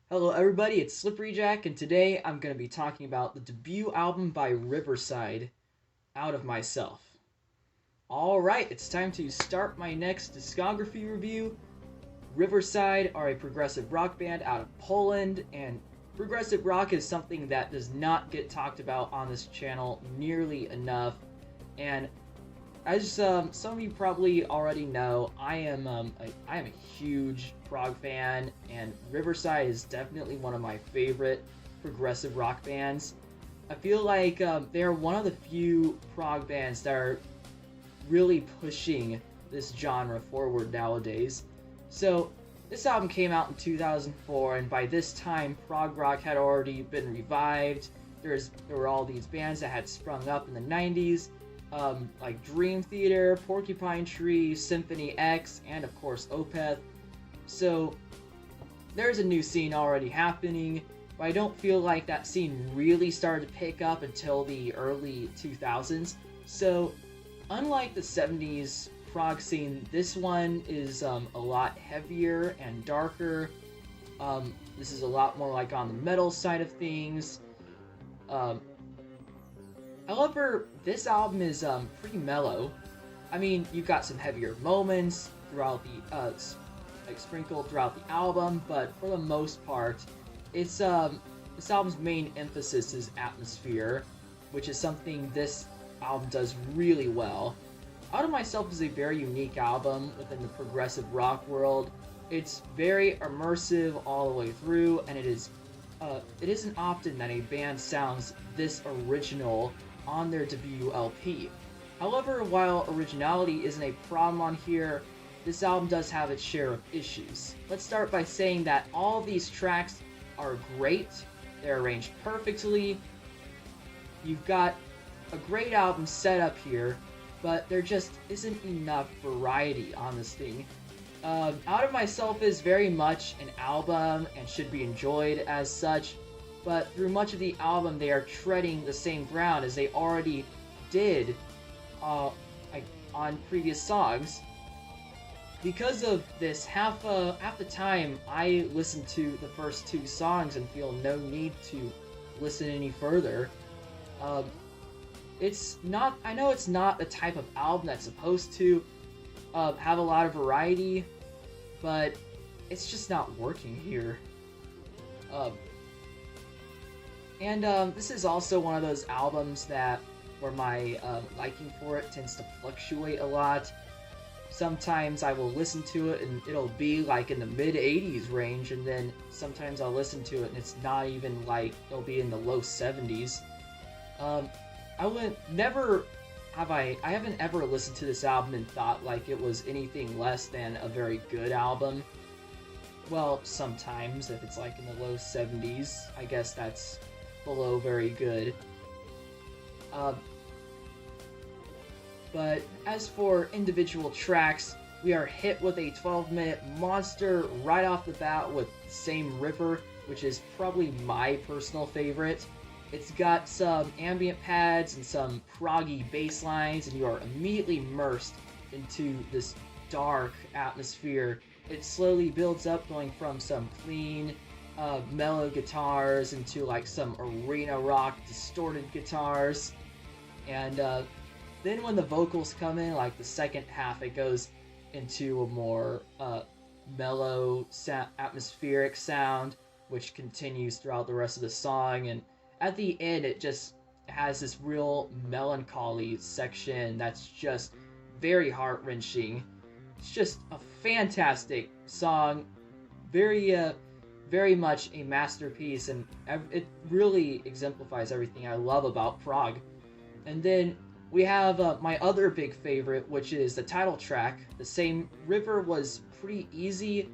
Hello everybody, it's Slippery Jack, and today I'm going to be talking about the debut album by Riverside, Out of Myself. Alright, it's time to start my next discography review. Riverside are a progressive rock band out of Poland, and progressive rock is something that does not get talked about on this channel nearly enough. And as some of you probably already know, I am a huge prog fan, and Riverside is definitely one of my favorite progressive rock bands. I feel like they're one of the few prog bands that are really pushing this genre forward nowadays. So this album came out in 2004, and by this time, prog rock had already been revived. There were all these bands that had sprung up in the 90s, like Dream Theater, Porcupine Tree, Symphony X, and of course Opeth. So there's a new scene already happening, but I don't feel like that scene really started to pick up until the early 2000s. So unlike the 70s prog scene, this one is a lot heavier and darker. This is a lot more like on the metal side of things. Um, However, this album is pretty mellow. I mean, you've got some heavier moments throughout the like sprinkled throughout the album, but for the most part, it's this album's main emphasis is atmosphere, which is something this album does really well. Out of Myself is a very unique album within the progressive rock world. It's very immersive all the way through, and it isn't often that a band sounds this original on their debut LP. However, while originality isn't a problem on here, this album does have its share of issues. Let's start by saying that all these tracks are great, they're arranged perfectly, you've got a great album set up here, but there just isn't enough variety on this thing. Out of Myself is very much an album and should be enjoyed as such, but through much of the album they are treading the same ground as they already did like on previous songs. Because of this, half the time I listen to the first two songs and feel no need to listen any further. Um, it's not. I know it's not the type of album that's supposed to have a lot of variety, but it's just not working here. Um, and this is also one of those albums that where my liking for it tends to fluctuate a lot. Sometimes I will listen to it and it'll be like in the mid 80s range, and then sometimes I'll listen to it and it's not even like it'll be in the low 70s. Um, I would never I haven't ever listened to this album and thought like it was anything less than a very good album. Well, sometimes if it's like in the low 70s, I guess that's below very good. Uh, but as for individual tracks, we are hit with a 12-minute monster right off the bat with the same river, which is probably my personal favorite. It's got some ambient pads and some proggy bass lines, and you are immediately immersed into this dark atmosphere. It slowly builds up, going from some clean, mellow guitars into like some arena rock distorted guitars. And then when the vocals come in, like the second half, it goes into a more mellow, atmospheric sound, which continues throughout the rest of the song. And at the end, it just has this real melancholy section that's just very heart-wrenching. It's just a fantastic song, very much a masterpiece, and it really exemplifies everything I love about prog. And then we have my other big favorite, which is the title track. The Same River was pretty easy.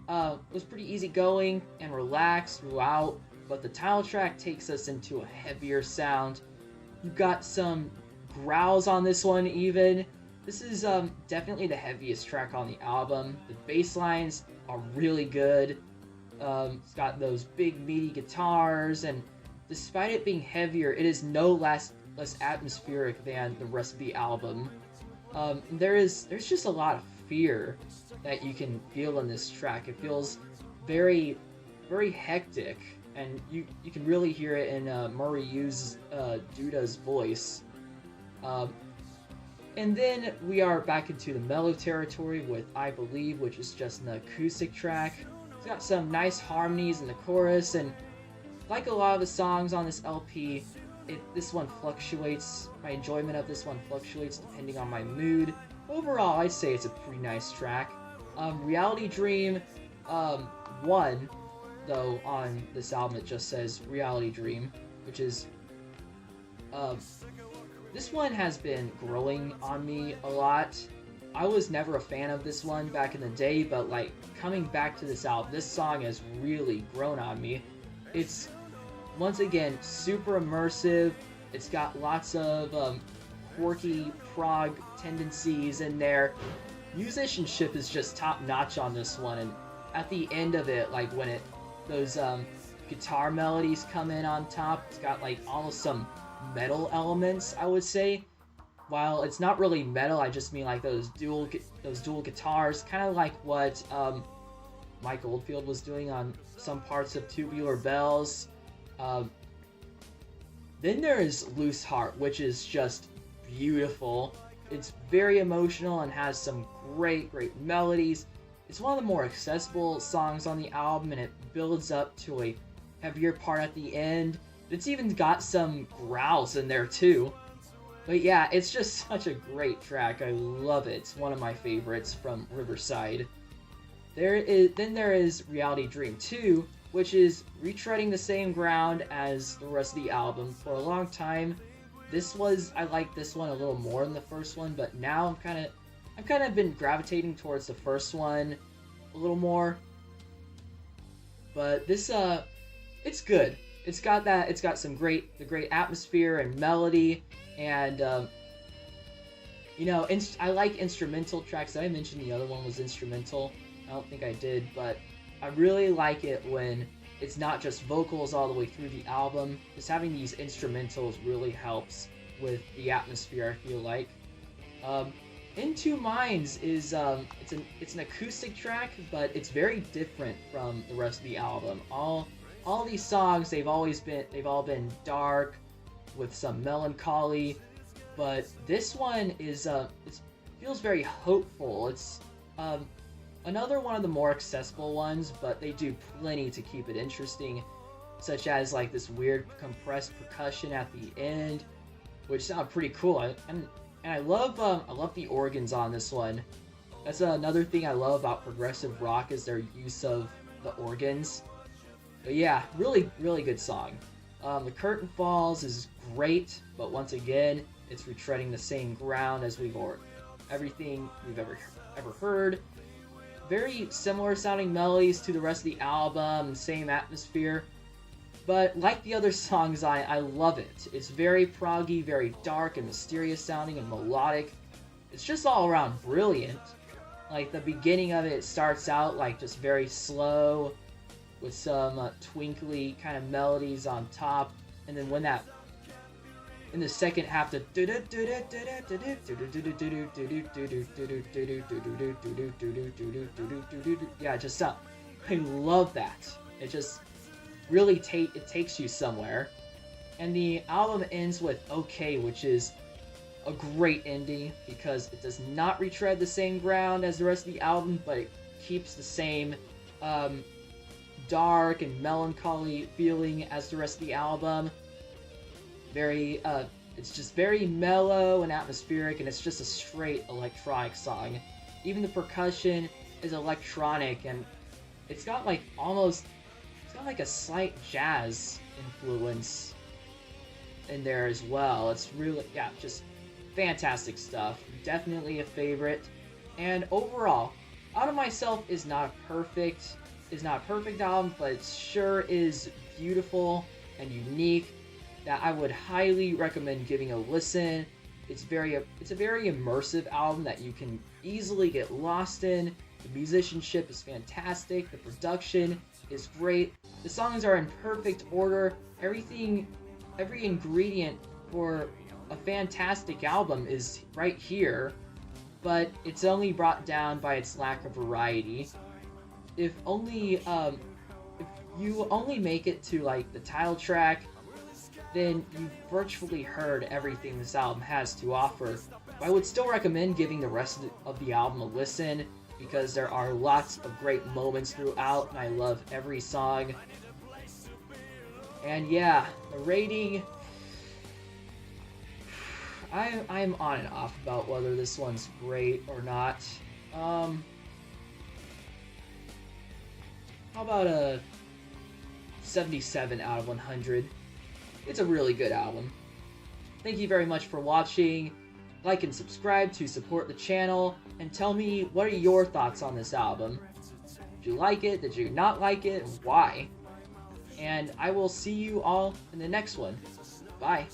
Was pretty easygoing and relaxed throughout, but the title track takes us into a heavier sound. You've got some growls on this one even. This is definitely the heaviest track on the album. The bass lines are really good. It's got those big meaty guitars, and despite it being heavier, it is no less atmospheric than the rest of the album. There's just a lot of fear that you can feel in this track. It feels very very hectic, and you can really hear it in Murray Yu's Duda's voice. Um, and then we are back into the mellow territory with I Believe, which is just an acoustic track. It's got some nice harmonies in the chorus, and like a lot of the songs on this LP, this one fluctuates. My enjoyment of this one fluctuates depending on my mood. Overall, I'd say it's a pretty nice track. Reality Dream 1, though, on this album it just says Reality Dream, which is this one has been growing on me a lot. I was never a fan of this one back in the day, but like coming back to this album, this song has really grown on me. It's once again super immersive. It's got lots of quirky prog tendencies in there. Musicianship is just top notch on this one, and at the end of it, like when those guitar melodies come in on top, it's got like almost some metal elements, I would say. While it's not really metal, I just mean like those dual guitars, kind of like what Mike Oldfield was doing on some parts of Tubular Bells. Then there is Loose Heart, which is just beautiful. It's very emotional and has some great melodies. It's one of the more accessible songs on the album, and it builds up to a heavier part at the end. It's even got some growls in there too. But yeah, it's just such a great track. I love it. It's one of my favorites from Riverside. Then there is Reality Dream 2, which is retreading the same ground as the rest of the album. For a long time, I liked this one a little more than the first one, but now I've kind of been gravitating towards the first one a little more. But this it's good. It's got some great atmosphere and melody, and I like instrumental tracks. I mentioned the other one was instrumental. I don't think I did, but I really like it when it's not just vocals all the way through the album. Just having these instrumentals really helps with the atmosphere, I feel like. In Two Minds is it's an acoustic track, but it's very different from the rest of the album. All these songs, they've all been dark with some melancholy, but this one is it feels very hopeful. It's another one of the more accessible ones, but they do plenty to keep it interesting, such as like this weird compressed percussion at the end, which sound pretty cool. And I love the organs on this one. That's another thing I love about progressive rock is their use of the organs. But yeah, really good song. The Curtain Falls is great, but once again, it's retreading the same ground as everything we've ever heard. Very similar sounding melodies to the rest of the album, same atmosphere. But like the other songs, I love it. It's very proggy, very dark and mysterious sounding and melodic. It's just all around brilliant. Like the beginning of it starts out like just very slow, with some twinkly kind of melodies on top, and then in the second half, yeah, just I love that. It just really takes you somewhere. And the album ends with Okay, which is a great ending because it does not retread the same ground as the rest of the album, but it keeps the same dark and melancholy feeling as the rest of the album. It's just very mellow and atmospheric, and it's just a straight electronic song. Even the percussion is electronic, and it's got like a slight jazz influence in there as well. It's really, yeah, just fantastic stuff. Definitely a favorite. And overall, Out of Myself is not a perfect album, but it sure is beautiful and unique, that I would highly recommend giving a listen. It's a very immersive album that you can easily get lost in. The musicianship is fantastic. The production is great. The songs are in perfect order. Every ingredient for a fantastic album is right here, but it's only brought down by its lack of variety. If you only make it to like the title track, then you've virtually heard everything this album has to offer. But I would still recommend giving the rest of the album a listen because there are lots of great moments throughout, and I love every song. And yeah, the rating, I'm on and off about whether this one's great or not. How about a 77 out of 100? It's a really good album. Thank you very much for watching. Like and subscribe to support the channel, and tell me what are your thoughts on this album. Did you like it? Did you not like it? Why? And I will see you all in the next one. Bye.